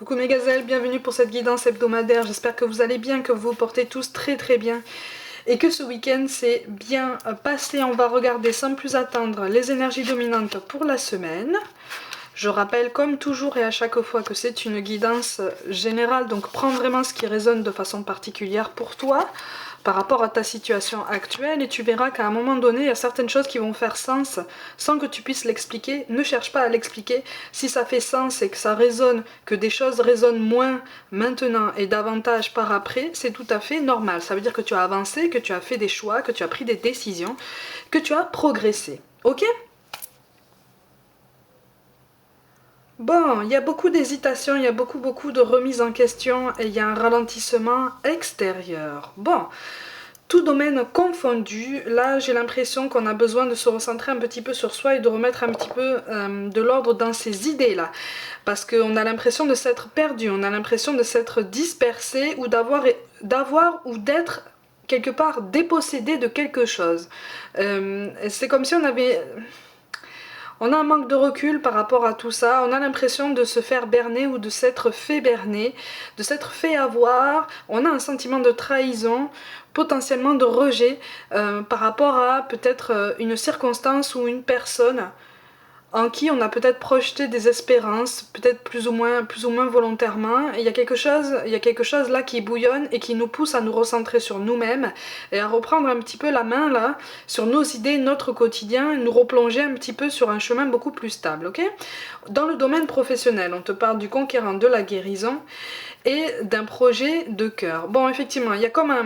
Coucou mes gazelles, bienvenue pour cette guidance hebdomadaire, j'espère que vous allez bien, que vous vous portez tous très très bien et que ce week-end s'est bien passé. On va regarder sans plus attendre les énergies dominantes pour la semaine. Je rappelle comme toujours et à chaque fois que c'est une guidance générale, donc prends vraiment ce qui résonne de façon particulière pour toi par rapport à ta situation actuelle et tu verras qu'à un moment donné il y a certaines choses qui vont faire sens sans que tu puisses l'expliquer. Ne cherche pas à l'expliquer. Si ça fait sens et que ça résonne, que des choses résonnent moins maintenant et davantage par après, c'est tout à fait normal. Ça veut dire que tu as avancé, que tu as fait des choix, que tu as pris des décisions, que tu as progressé. Ok ? Bon, il y a beaucoup d'hésitation, il y a beaucoup de remises en question et il y a un ralentissement extérieur. Bon, tout domaine confondu, là j'ai l'impression qu'on a besoin de se recentrer un petit peu sur soi et de remettre un petit peu de l'ordre dans ces idées-là. Parce qu'on a l'impression de s'être perdu, on a l'impression de s'être dispersé ou d'avoir ou d'être quelque part dépossédé de quelque chose. C'est comme si on a un manque de recul par rapport à tout ça, on a l'impression de se faire berner ou de s'être fait berner, de s'être fait avoir, on a un sentiment de trahison, potentiellement de rejet par rapport à peut-être une circonstance ou une personne en qui on a peut-être projeté des espérances, peut-être plus ou moins volontairement. Et il y a quelque chose là qui bouillonne et qui nous pousse à nous recentrer sur nous-mêmes et à reprendre un petit peu la main là sur nos idées, notre quotidien, et nous replonger un petit peu sur un chemin beaucoup plus stable, ok ? Dans le domaine professionnel, on te parle du conquérant, de la guérison et d'un projet de cœur. Bon, effectivement, il y a comme un...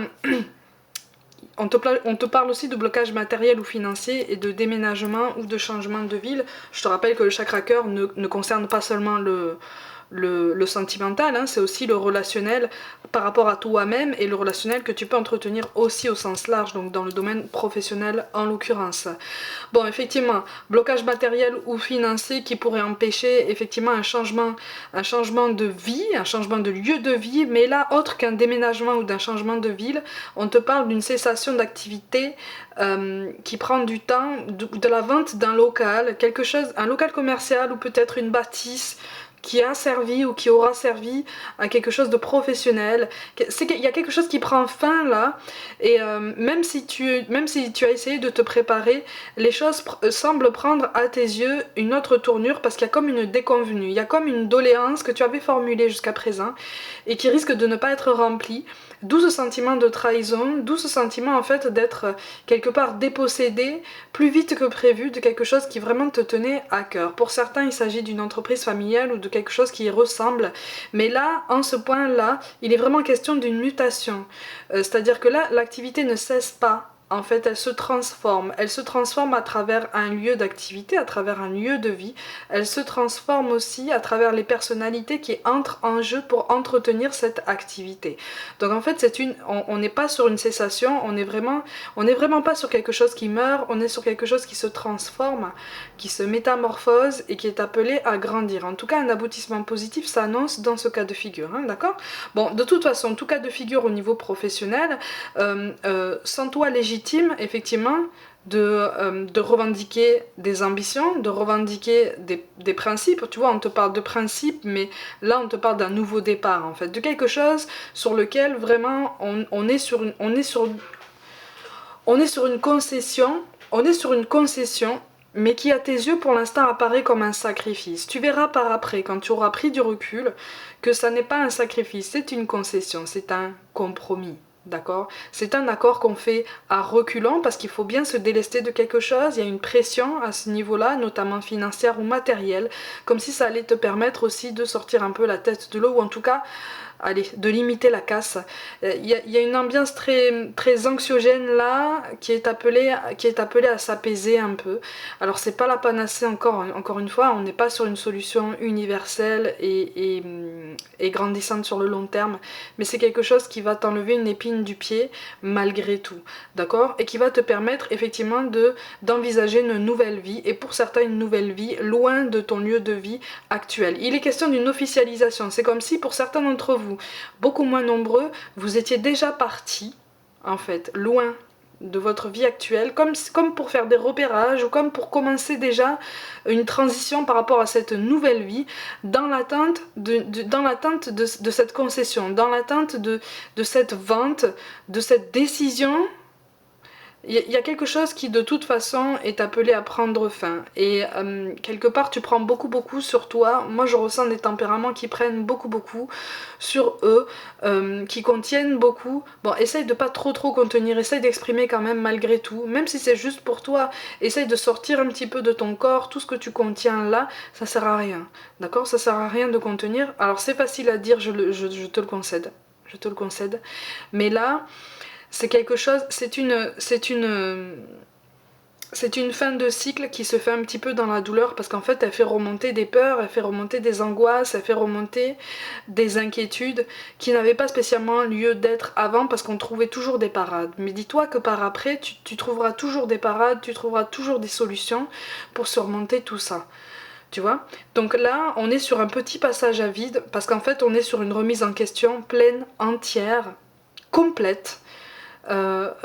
On te parle aussi de blocage matériel ou financier et de déménagement ou de changement de ville. Je te rappelle que le chakra cœur ne concerne pas seulement le sentimental, hein, c'est aussi le relationnel par rapport à toi-même et le relationnel que tu peux entretenir aussi au sens large, donc dans le domaine professionnel en l'occurrence. Bon, effectivement, blocage matériel ou financier qui pourrait empêcher effectivement un changement de vie, un changement de lieu de vie, mais là, autre qu'un déménagement ou d'un changement de ville, on te parle d'une cessation d'activité qui prend du temps, de la vente d'un local, un local commercial ou peut-être une bâtisse qui a servi ou qui aura servi à quelque chose de professionnel. Il y a quelque chose qui prend fin là, et même si tu as essayé de te préparer, les choses semblent prendre à tes yeux une autre tournure parce qu'il y a comme une déconvenue, il y a comme une doléance que tu avais formulée jusqu'à présent et qui risque de ne pas être remplie. D'où ce sentiment de trahison, d'où ce sentiment en fait d'être quelque part dépossédé plus vite que prévu de quelque chose qui vraiment te tenait à cœur. Pour certains, il s'agit d'une entreprise familiale ou de quelque chose qui y ressemble, mais là, en ce point-là, il est vraiment question d'une mutation. C'est-à-dire que là, l'activité ne cesse pas. En fait, elle se transforme à travers un lieu d'activité, à travers un lieu de vie. Elle se transforme aussi à travers les personnalités qui entrent en jeu pour entretenir cette activité. Donc en fait, on n'est pas sur une cessation, on n'est vraiment pas sur quelque chose qui meurt, on est sur quelque chose qui se transforme, qui se métamorphose et qui est appelé à grandir. En tout cas, un aboutissement positif s'annonce dans ce cas de figure, hein, d'accord ? Bon, de toute façon, tout cas de figure au niveau professionnel, sens-toi légitime, effectivement, de revendiquer des ambitions, de revendiquer des principes. Tu vois, on te parle de principes, mais là on te parle d'un nouveau départ en fait, de quelque chose sur lequel vraiment on est sur une concession, mais qui à tes yeux pour l'instant apparaît comme un sacrifice. Tu verras par après, quand tu auras pris du recul, que ça n'est pas un sacrifice, c'est une concession, c'est un compromis. D'accord ? C'est un accord qu'on fait à reculons parce qu'il faut bien se délester de quelque chose, il y a une pression à ce niveau-là, notamment financière ou matérielle, comme si ça allait te permettre aussi de sortir un peu la tête de l'eau, ou en tout cas, allez, de limiter la casse. Il y a une ambiance très, très anxiogène là, qui est appelée à s'apaiser un peu. Alors c'est pas la panacée encore une fois, on n'est pas sur une solution universelle et grandissante sur le long terme, mais c'est quelque chose qui va t'enlever une épine du pied malgré tout, d'accord ? Et qui va te permettre effectivement d'envisager une nouvelle vie, et pour certains une nouvelle vie loin de ton lieu de vie actuel. Il est question d'une officialisation, c'est comme si pour certains d'entre vous, beaucoup moins nombreux, vous étiez déjà partis, en fait, loin de votre vie actuelle, comme pour faire des repérages ou comme pour commencer déjà une transition par rapport à cette nouvelle vie, dans l'attente de cette concession, dans l'attente de cette vente, de cette décision. Il y a quelque chose qui de toute façon est appelé à prendre fin. Et quelque part tu prends beaucoup sur toi. Moi je ressens des tempéraments qui prennent beaucoup sur eux, qui contiennent beaucoup. Bon, essaye de pas trop contenir, essaye d'exprimer quand même malgré tout. Même si c'est juste pour toi, essaye de sortir un petit peu de ton corps. Tout ce que tu contiens là, ça sert à rien. D'accord? Ça sert à rien de contenir. Alors c'est facile à dire, je te le concède. Je te le concède. Mais là... c'est quelque chose, c'est une fin de cycle qui se fait un petit peu dans la douleur parce qu'en fait elle fait remonter des peurs, elle fait remonter des angoisses, elle fait remonter des inquiétudes qui n'avaient pas spécialement lieu d'être avant parce qu'on trouvait toujours des parades. Mais dis-toi que par après tu trouveras toujours des parades, tu trouveras toujours des solutions pour surmonter tout ça. Tu vois? Donc là on est sur un petit passage à vide parce qu'en fait on est sur une remise en question pleine, entière, complète. En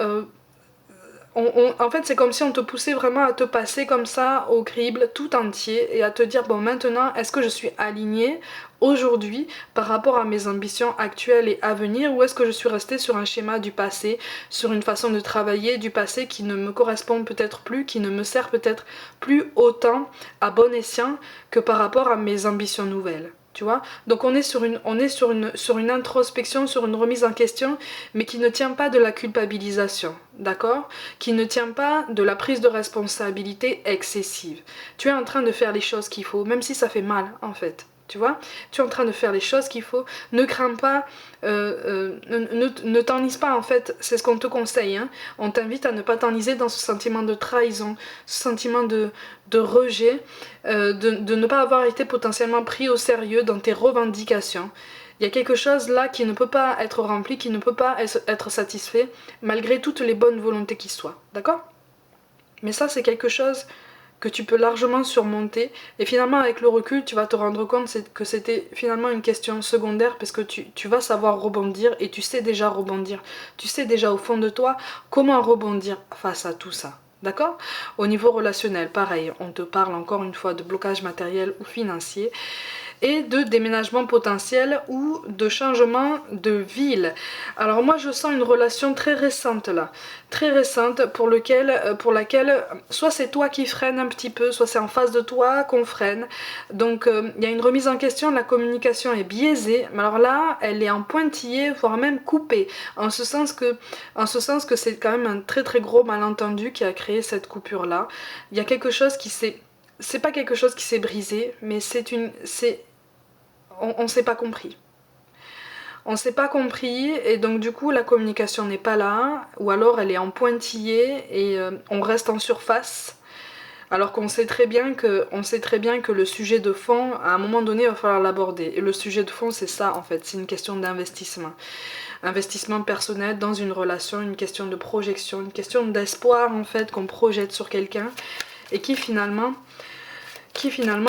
fait c'est comme si on te poussait vraiment à te passer comme ça au crible tout entier et à te dire bon maintenant est-ce que je suis alignée aujourd'hui par rapport à mes ambitions actuelles et à venir ou est-ce que je suis restée sur un schéma du passé, sur une façon de travailler du passé qui ne me correspond peut-être plus, qui ne me sert peut-être plus autant à bon escient que par rapport à mes ambitions nouvelles. Tu vois? Donc on est sur une introspection, sur une remise en question, mais qui ne tient pas de la culpabilisation, d'accord? Qui ne tient pas de la prise de responsabilité excessive. Tu es en train de faire les choses qu'il faut, même si ça fait mal en fait. Tu vois? Tu es en train de faire les choses qu'il faut. Ne crains pas, ne t'enlise pas en fait, c'est ce qu'on te conseille. Hein. On t'invite à ne pas t'enliser dans ce sentiment de trahison, ce sentiment de rejet, de ne pas avoir été potentiellement pris au sérieux dans tes revendications. Il y a quelque chose là qui ne peut pas être rempli, qui ne peut pas être satisfait, malgré toutes les bonnes volontés qui soient. D'accord? Mais ça, c'est quelque chose que tu peux largement surmonter. Et finalement, avec le recul, tu vas te rendre compte que c'était finalement une question secondaire parce que tu vas savoir rebondir et tu sais déjà rebondir. Tu sais déjà au fond de toi comment rebondir face à tout ça. D'accord? Au niveau relationnel, pareil, on te parle encore une fois de blocage matériel ou financier et de déménagement potentiel ou de changement de ville. Alors moi je sens une relation très récente là, très récente pour laquelle soit c'est toi qui freine un petit peu, soit c'est en face de toi qu'on freine. Donc il y a une remise en question, la communication est biaisée, mais alors là elle est en pointillé, voire même coupée, en ce sens que c'est quand même un très gros malentendu qui a créé cette coupure là. Il y a quelque chose qui s'est... C'est pas quelque chose qui s'est brisé, mais on s'est pas compris. On s'est pas compris et donc du coup la communication n'est pas là ou alors elle est en pointillé et on reste en surface alors qu'on sait très bien que le sujet de fond à un moment donné il va falloir l'aborder et le sujet de fond c'est ça en fait, c'est une question d'investissement. Investissement personnel dans une relation, une question de projection, une question d'espoir en fait qu'on projette sur quelqu'un et qui finalement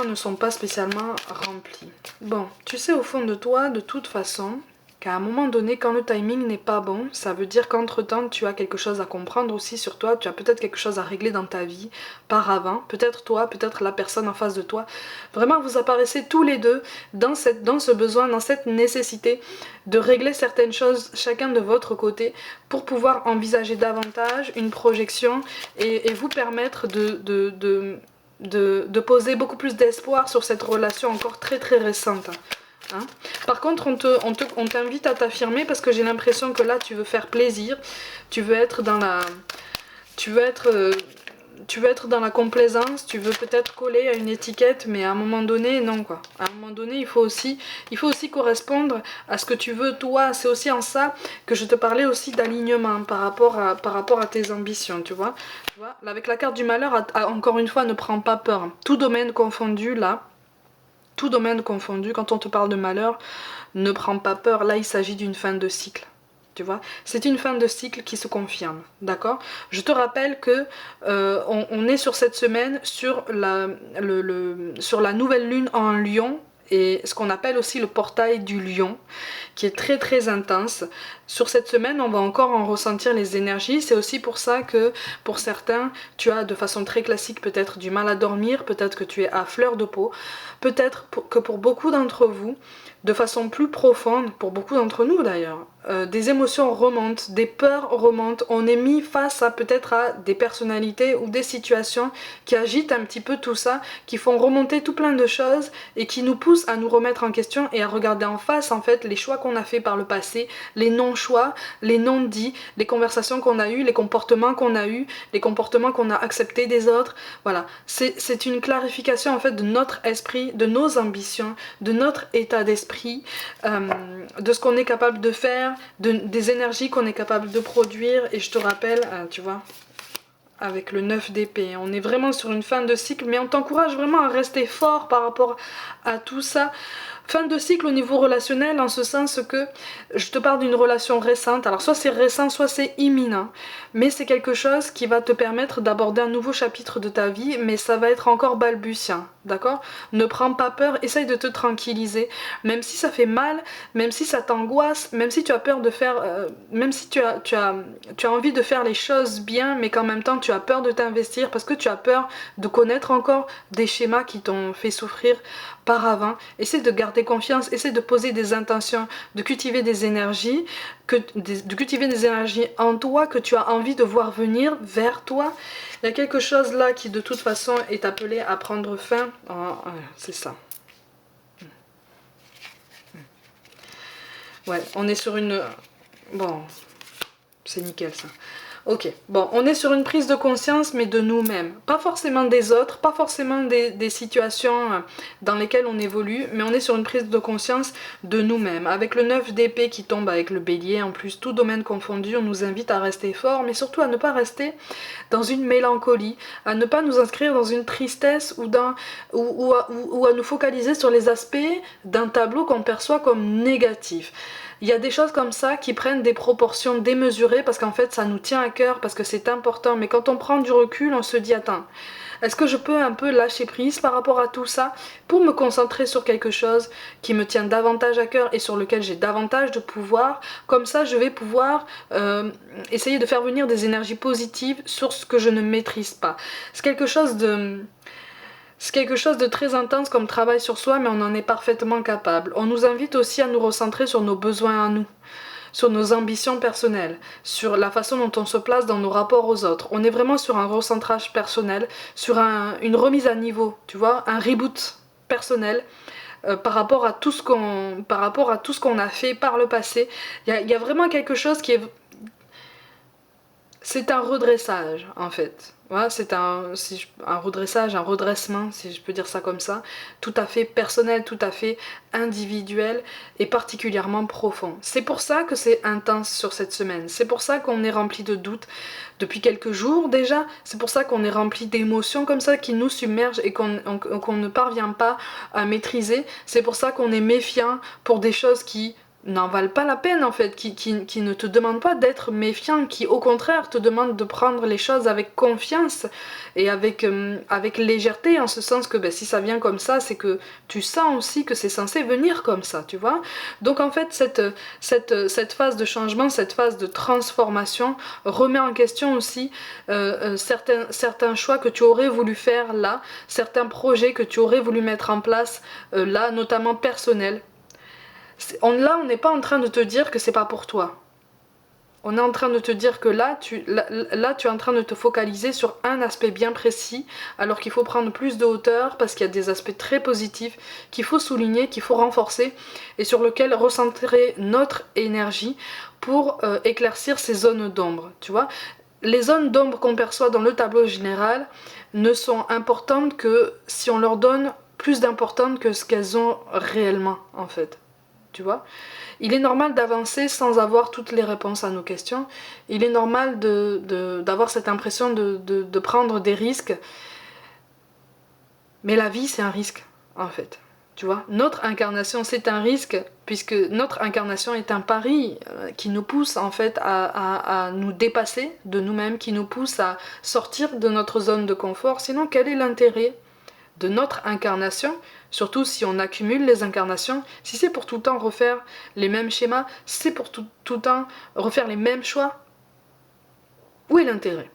ne sont pas spécialement remplis. Bon, tu sais au fond de toi, de toute façon, qu'à un moment donné, quand le timing n'est pas bon, ça veut dire qu'entre-temps, tu as quelque chose à comprendre aussi sur toi, tu as peut-être quelque chose à régler dans ta vie par avant, peut-être toi, peut-être la personne en face de toi. Vraiment, vous apparaissez tous les deux dans ce besoin, dans cette nécessité de régler certaines choses chacun de votre côté pour pouvoir envisager davantage une projection et vous permettre de poser beaucoup plus d'espoir sur cette relation encore très récente. Hein. Par contre, on t'invite à t'affirmer parce que j'ai l'impression que là, tu veux faire plaisir, tu veux être dans la... Tu veux être dans la complaisance, tu veux peut-être coller à une étiquette, mais à un moment donné, non quoi. À un moment donné, il faut aussi correspondre à ce que tu veux toi. C'est aussi en ça que je te parlais aussi d'alignement par rapport à tes ambitions, tu vois. Là, avec la carte du malheur, encore une fois, ne prends pas peur. Tout domaine confondu, là, tout domaine confondu, quand on te parle de malheur, ne prends pas peur. Là, il s'agit d'une fin de cycle. Tu vois, c'est une fin de cycle qui se confirme, d'accord? Je te rappelle que on est sur cette semaine sur la nouvelle lune en Lion et ce qu'on appelle aussi le portail du lion, qui est très très intense. Sur cette semaine, on va encore en ressentir les énergies. C'est aussi pour ça que pour certains, tu as de façon très classique peut-être du mal à dormir, peut-être que tu es à fleur de peau, peut-être que pour beaucoup d'entre vous, de façon plus profonde, pour beaucoup d'entre nous d'ailleurs, des émotions remontent, des peurs remontent, on est mis face à peut-être à des personnalités ou des situations qui agitent un petit peu tout ça, qui font remonter tout plein de choses et qui nous poussent à nous remettre en question et à regarder en face en fait les choix qu'on a fait par le passé, les non-choix, les non-dits, les conversations qu'on a eues, les comportements qu'on a eus, les comportements qu'on a acceptés des autres. Voilà, c'est une clarification en fait de notre esprit, de nos ambitions, de notre état d'esprit, de ce qu'on est capable de faire, des énergies qu'on est capable de produire. Et je te rappelle, tu vois, avec le 9 d'épée, on est vraiment sur une fin de cycle, mais on t'encourage vraiment à rester fort par rapport à tout ça. Fin de cycle au niveau relationnel, en ce sens que je te parle d'une relation récente. Alors soit c'est récent, soit c'est imminent, mais c'est quelque chose qui va te permettre d'aborder un nouveau chapitre de ta vie, mais ça va être encore balbutiant, d'accord? Ne prends pas peur, essaye de te tranquilliser, même si ça fait mal, même si ça t'angoisse, même si tu as peur de faire, même si tu as envie de faire les choses bien, mais qu'en même temps tu as peur de t'investir parce que tu as peur de connaître encore des schémas qui t'ont fait souffrir par avant. Essaie de garder confiance, essaie de poser des intentions, de cultiver des énergies, de cultiver des énergies en toi que tu as envie de voir venir vers toi. Il y a quelque chose là qui de toute façon est appelé à prendre fin. Oh, c'est ça. Ouais, on est sur une... Bon, c'est nickel ça. Ok, bon, on est sur une prise de conscience, mais de nous-mêmes. Pas forcément des autres, pas forcément des situations dans lesquelles on évolue, mais on est sur une prise de conscience de nous-mêmes. Avec le 9 d'épée qui tombe avec le bélier, en plus, tout domaine confondu, on nous invite à rester fort, mais surtout à ne pas rester dans une mélancolie, à ne pas nous inscrire dans une tristesse ou à nous focaliser sur les aspects d'un tableau qu'on perçoit comme négatif. Il y a des choses comme ça qui prennent des proportions démesurées parce qu'en fait ça nous tient à cœur, parce que c'est important, mais quand on prend du recul, on se dit attends, est-ce que je peux un peu lâcher prise par rapport à tout ça pour me concentrer sur quelque chose qui me tient davantage à cœur et sur lequel j'ai davantage de pouvoir. Comme ça je vais pouvoir essayer de faire venir des énergies positives sur ce que je ne maîtrise pas. C'est quelque chose de très intense comme travail sur soi, mais on en est parfaitement capable. On nous invite aussi à nous recentrer sur nos besoins à nous, sur nos ambitions personnelles, sur la façon dont on se place dans nos rapports aux autres. On est vraiment sur un recentrage personnel, sur une remise à niveau, tu vois, un reboot personnel. Par rapport à tout ce qu'on a fait par le passé, il y a vraiment quelque chose qui est... C'est un redressage en fait. Voilà, c'est un redressage, un redressement, si je peux dire ça comme ça, tout à fait personnel, tout à fait individuel et particulièrement profond. C'est pour ça que c'est intense sur cette semaine, c'est pour ça qu'on est rempli de doutes depuis quelques jours déjà, c'est pour ça qu'on est rempli d'émotions comme ça qui nous submergent et qu'on ne parvient pas à maîtriser, c'est pour ça qu'on est méfiant pour des choses qui n'en valent pas la peine en fait, qui ne te demandent pas d'être méfiant, qui au contraire te demandent de prendre les choses avec confiance et avec légèreté, en ce sens que si ça vient comme ça, c'est que tu sens aussi que c'est censé venir comme ça, tu vois. Donc en fait cette phase de changement, cette phase de transformation remet en question aussi certains choix que tu aurais voulu faire là, certains projets que tu aurais voulu mettre en place là, notamment personnels. Là, on n'est pas en train de te dire que c'est pas pour toi. On est en train de te dire que là, tu es en train de te focaliser sur un aspect bien précis, alors qu'il faut prendre plus de hauteur, parce qu'il y a des aspects très positifs qu'il faut souligner, qu'il faut renforcer, et sur lesquels recentrer notre énergie pour éclaircir ces zones d'ombre, tu vois. Les zones d'ombre qu'on perçoit dans le tableau général ne sont importantes que si on leur donne plus d'importance que ce qu'elles ont réellement, en fait. Tu vois, il est normal d'avancer sans avoir toutes les réponses à nos questions. Il est normal d'avoir cette impression de prendre des risques. Mais la vie, c'est un risque, en fait. Tu vois, notre incarnation, c'est un risque, puisque notre incarnation est un pari qui nous pousse, en fait, à nous dépasser de nous-mêmes, qui nous pousse à sortir de notre zone de confort. Sinon, quel est l'intérêt de notre incarnation Surtout si on accumule les incarnations, si c'est pour tout le temps refaire les mêmes schémas, si c'est pour tout le temps refaire les mêmes choix, où est l'intérêt?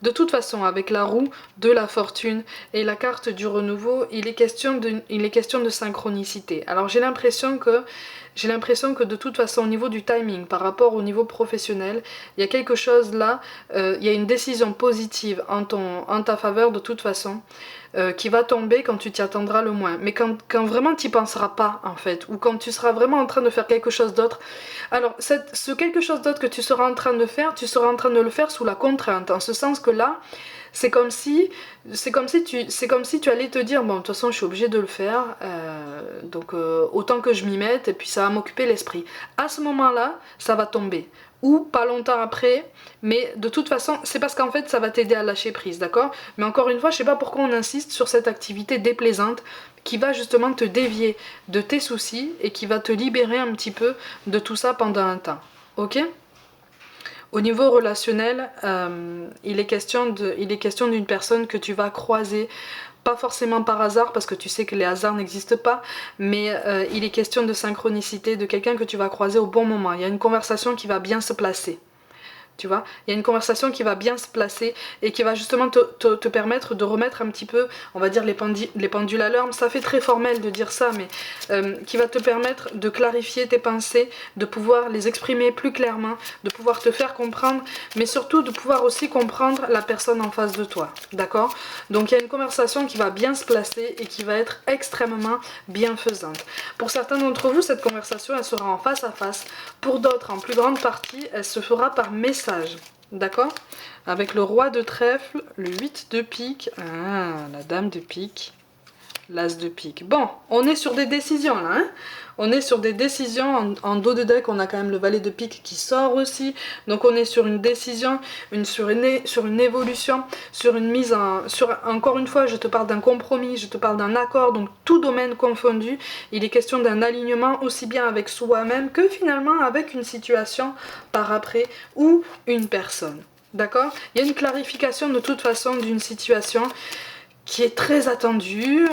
De toute façon, avec la roue de la fortune et la carte du renouveau, il est question de synchronicité. Alors j'ai l'impression que de toute façon, au niveau du timing, par rapport au niveau professionnel, il y a quelque chose là, il y a une décision positive en ta faveur de toute façon, qui va tomber quand tu t'y attendras le moins. Mais quand vraiment tu n'y penseras pas, en fait, ou quand tu seras vraiment en train de faire quelque chose d'autre, alors ce quelque chose d'autre que tu seras en train de faire, tu seras en train de le faire sous la contrainte, en ce sens que là, c'est comme si tu allais te dire, bon, de toute façon, je suis obligée de le faire, donc autant que je m'y mette, et puis ça va m'occuper l'esprit. À ce moment-là, ça va tomber. Ou pas longtemps après, mais de toute façon, c'est parce qu'en fait, ça va t'aider à lâcher prise, d'accord? Mais encore une fois, je sais pas pourquoi on insiste sur cette activité déplaisante qui va justement te dévier de tes soucis et qui va te libérer un petit peu de tout ça pendant un temps, ok? Au niveau relationnel, il est question d'une personne que tu vas croiser, pas forcément par hasard, parce que tu sais que les hasards n'existent pas, mais il est question de synchronicité, de quelqu'un que tu vas croiser au bon moment. Il y a une conversation qui va bien se placer. Tu vois, il y a une conversation qui va bien se placer et qui va justement te permettre de remettre un petit peu, on va dire, les pendules à l'heure. Ça fait très formel de dire ça, mais qui va te permettre de clarifier tes pensées, de pouvoir les exprimer plus clairement, de pouvoir te faire comprendre, mais surtout de pouvoir aussi comprendre la personne en face de toi, d'accord? Donc il y a une conversation qui va bien se placer et qui va être extrêmement bienfaisante. Pour certains d'entre vous, cette conversation, elle sera en face à face. Pour d'autres, en plus grande partie, elle se fera par message. D'accord? Avec le roi de trèfle, le 8 de pique, la dame de pique, l'as de pique. Bon, on est sur des décisions là, hein? On est sur des décisions, en dos de deck on a quand même le valet de pique qui sort aussi, donc on est sur une décision, sur une évolution, sur une mise en... encore une fois, je te parle d'un compromis, je te parle d'un accord, donc tout domaine confondu, il est question d'un alignement aussi bien avec soi-même que finalement avec une situation par après ou une personne. D'accord? Il y a une clarification de toute façon d'une situation qui est très attendu,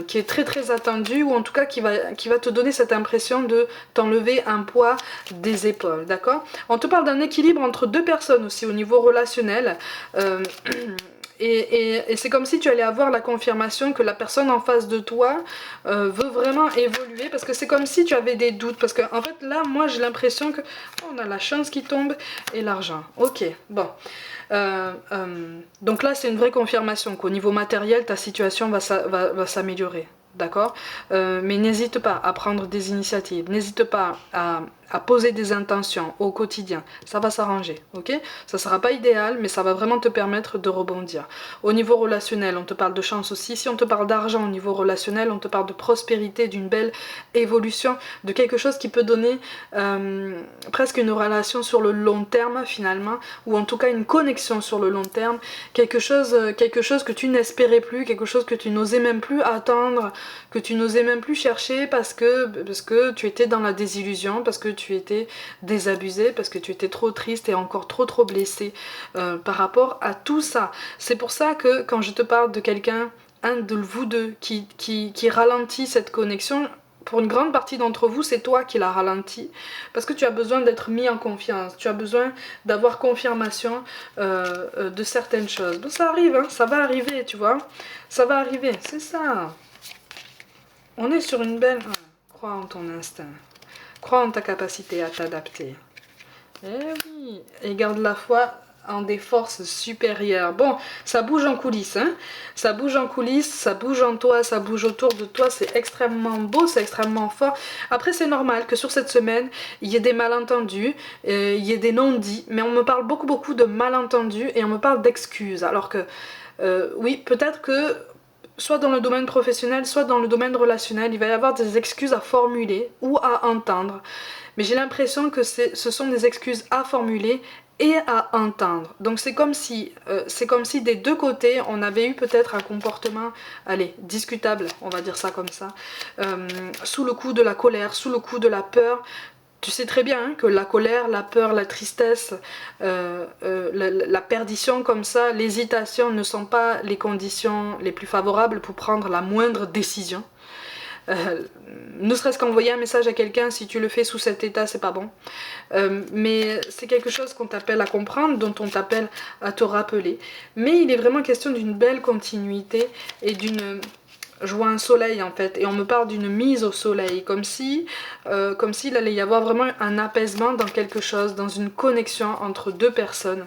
qui est très attendu, ou en tout cas qui va te donner cette impression de t'enlever un poids des épaules, d'accord? On te parle d'un équilibre entre deux personnes aussi au niveau relationnel, et c'est comme si tu allais avoir la confirmation que la personne en face de toi veut vraiment évoluer, parce que c'est comme si tu avais des doutes, parce que en fait là, moi j'ai l'impression que on a la chance qui tombe et l'argent. Ok, bon. Donc là c'est une vraie confirmation qu'au niveau matériel ta situation va s'améliorer, d'accord? Mais n'hésite pas à prendre des initiatives, n'hésite pas à poser des intentions au quotidien, ça va s'arranger, ok? Ça sera pas idéal, mais ça va vraiment te permettre de rebondir. Au niveau relationnel, on te parle de chance aussi. Si on te parle d'argent au niveau relationnel, on te parle de prospérité, d'une belle évolution, de quelque chose qui peut donner presque une relation sur le long terme finalement, ou en tout cas une connexion sur le long terme, quelque chose que tu n'espérais plus, quelque chose que tu n'osais même plus attendre, que tu n'osais même plus chercher parce que tu étais dans la désillusion, parce que tu étais désabusé, parce que tu étais trop triste et encore trop blessé par rapport à tout ça. C'est pour ça que quand je te parle de quelqu'un, un de vous deux, qui ralentit cette connexion, pour une grande partie d'entre vous, c'est toi qui la ralentis, parce que tu as besoin d'être mis en confiance, tu as besoin d'avoir confirmation de certaines choses. Bon, ça arrive, hein, ça va arriver, tu vois, ça va arriver, c'est ça. On est sur une belle... Crois en ton instinct. Crois en ta capacité à t'adapter. Eh oui. Et garde la foi en des forces supérieures. Bon, ça bouge en coulisses, hein. Ça bouge en coulisses, ça bouge en toi, ça bouge autour de toi. C'est extrêmement beau, c'est extrêmement fort. Après, c'est normal que sur cette semaine, il y ait des malentendus, il y ait des non-dits. Mais on me parle beaucoup de malentendus et on me parle d'excuses. Alors que, oui, peut-être que... soit dans le domaine professionnel, soit dans le domaine relationnel, il va y avoir des excuses à formuler ou à entendre. Mais j'ai l'impression que ce sont des excuses à formuler et à entendre. Donc c'est comme si des deux côtés, on avait eu peut-être un comportement, allez, discutable, on va dire ça comme ça, sous le coup de la colère, sous le coup de la peur. Tu sais très bien hein, que la colère, la peur, la tristesse, la perdition comme ça, l'hésitation ne sont pas les conditions les plus favorables pour prendre la moindre décision. Ne serait-ce qu'envoyer un message à quelqu'un, si tu le fais sous cet état, c'est pas bon. Mais c'est quelque chose qu'on t'appelle à comprendre, dont on t'appelle à te rappeler. Mais il est vraiment question d'une belle continuité et d'une... Je vois un soleil en fait, et on me parle d'une mise au soleil, comme si, comme s'il allait y avoir vraiment un apaisement dans quelque chose, dans une connexion entre deux personnes.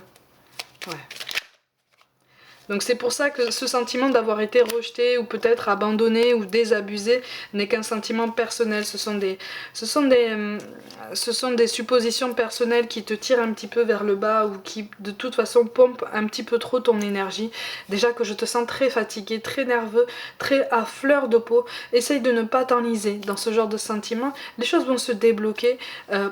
Ouais. Donc c'est pour ça que ce sentiment d'avoir été rejeté ou peut-être abandonné ou désabusé n'est qu'un sentiment personnel. Ce sont des suppositions personnelles qui te tirent un petit peu vers le bas ou qui de toute façon pompent un petit peu trop ton énergie. Déjà que je te sens très fatigué, très nerveux, très à fleur de peau. Essaye de ne pas t'enliser dans ce genre de sentiments. Les choses vont se débloquer.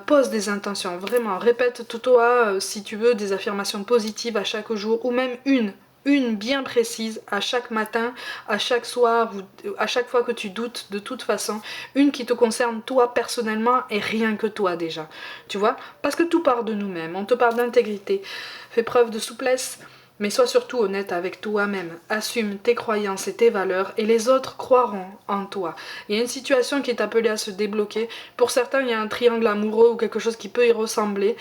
Pose des intentions, vraiment. Répète-toi, si tu veux, des affirmations positives à chaque jour ou même une bien précise à chaque matin, à chaque soir, ou à chaque fois que tu doutes de toute façon, une qui te concerne toi personnellement et rien que toi déjà, tu vois, parce que tout part de nous-mêmes, on te parle d'intégrité, fais preuve de souplesse, mais sois surtout honnête avec toi-même, assume tes croyances et tes valeurs et les autres croiront en toi. Il y a une situation qui est appelée à se débloquer, pour certains il y a un triangle amoureux ou quelque chose qui peut y ressembler,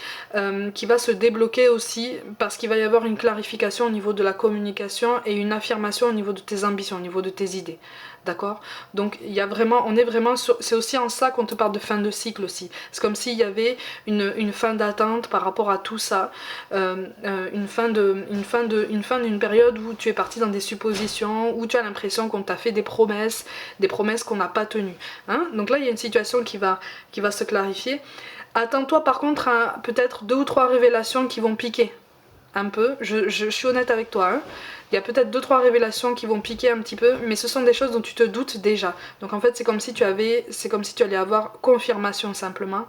qui va se débloquer aussi parce qu'il va y avoir une clarification au niveau de la communication et une affirmation au niveau de tes ambitions, au niveau de tes idées. D'accord? Donc il y a vraiment, on est vraiment sur, c'est aussi en ça qu'on te parle de fin de cycle aussi. C'est comme s'il y avait une fin d'attente par rapport à tout ça, une fin d'une période où tu es parti dans des suppositions, où tu as l'impression qu'on t'a fait des promesses qu'on n'a pas tenues. Hein? Donc là il y a une situation qui va se clarifier. Attends-toi par contre à peut-être 2 ou 3 révélations qui vont piquer un peu, je suis honnête avec toi, hein. Il y a peut-être 2-3 révélations qui vont piquer un petit peu, mais ce sont des choses dont tu te doutes déjà. Donc en fait c'est comme si tu allais avoir confirmation simplement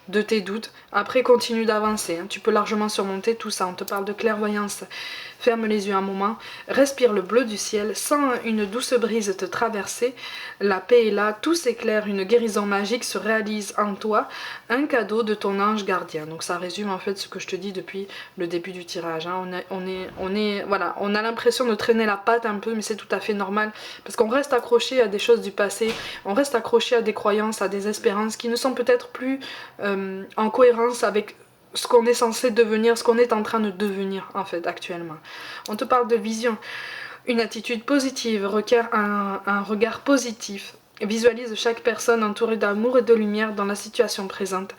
de tes doutes. Après continue d'avancer, hein. Tu peux largement surmonter tout ça, on te parle de clairvoyance. Ferme les yeux un moment, respire le bleu du ciel, sens une douce brise te traverser, la paix est là, tout s'éclaire, une guérison magique se réalise en toi, un cadeau de ton ange gardien. Donc ça résume en fait ce que je te dis depuis le début du tirage, hein. Voilà, on a l'impression de traîner la patte un peu, mais c'est tout à fait normal, parce qu'on reste accroché à des choses du passé, on reste accroché à des croyances, à des espérances qui ne sont peut-être plus en cohérence avec ce qu'on est censé devenir, ce qu'on est en train de devenir en fait actuellement. On te parle de vision. Une attitude positive requiert un regard positif. Visualise chaque personne entourée d'amour et de lumière dans la situation présente.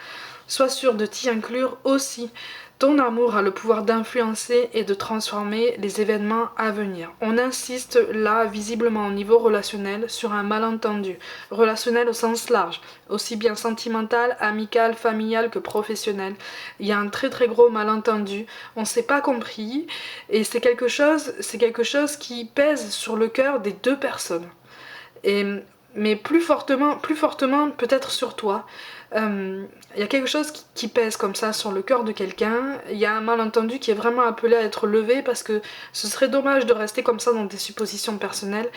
Sois sûr de t'y inclure aussi. Ton amour a le pouvoir d'influencer et de transformer les événements à venir. On insiste là, visiblement au niveau relationnel, sur un malentendu. Relationnel au sens large, aussi bien sentimental, amical, familial que professionnel. Il y a un très très gros malentendu. On ne s'est pas compris et c'est quelque chose qui pèse sur le cœur des deux personnes. Mais plus fortement peut-être sur toi. Il y a quelque chose qui pèse comme ça sur le cœur de quelqu'un. Il y a un malentendu qui est vraiment appelé à être levé parce que ce serait dommage de rester comme ça dans des suppositions personnelles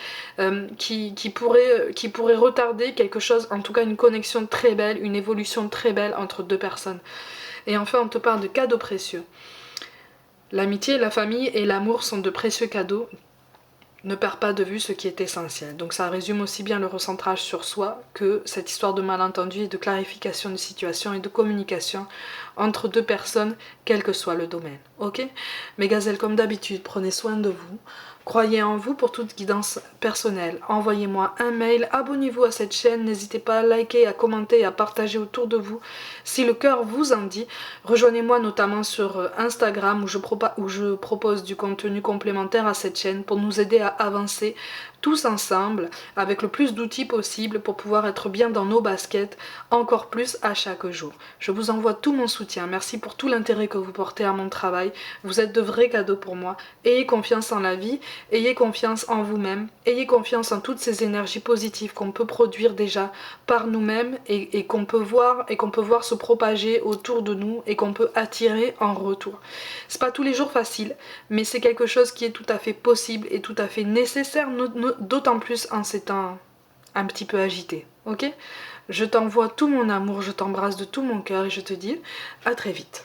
qui pourraient retarder quelque chose, en tout cas une connexion très belle, une évolution très belle entre deux personnes. Et enfin on te parle de cadeaux précieux. L'amitié, la famille et l'amour sont de précieux cadeaux. Ne perds pas de vue ce qui est essentiel. Donc ça résume aussi bien le recentrage sur soi que cette histoire de malentendu et de clarification de situation et de communication entre deux personnes, quel que soit le domaine. Ok? Mes gazelles, comme d'habitude, prenez soin de vous. Croyez en vous pour toute guidance personnelle. Envoyez-moi un mail, abonnez-vous à cette chaîne, n'hésitez pas à liker, à commenter et à partager autour de vous. Si le cœur vous en dit, rejoignez-moi notamment sur Instagram où je propose du contenu complémentaire à cette chaîne pour nous aider à avancer tous ensemble avec le plus d'outils possible pour pouvoir être bien dans nos baskets encore plus à chaque jour. Je vous envoie tout mon soutien. Merci pour tout l'intérêt que vous portez à mon travail. Vous êtes de vrais cadeaux pour moi. Ayez confiance en la vie, ayez confiance en vous-même, ayez confiance en toutes ces énergies positives qu'on peut produire déjà par nous-mêmes et qu'on peut voir se propager autour de nous et qu'on peut attirer en retour. C'est pas tous les jours facile, mais c'est quelque chose qui est tout à fait possible et tout à fait nécessaire, d'autant plus en ces temps un petit peu agités. Ok? Je t'envoie tout mon amour, je t'embrasse de tout mon cœur et je te dis à très vite.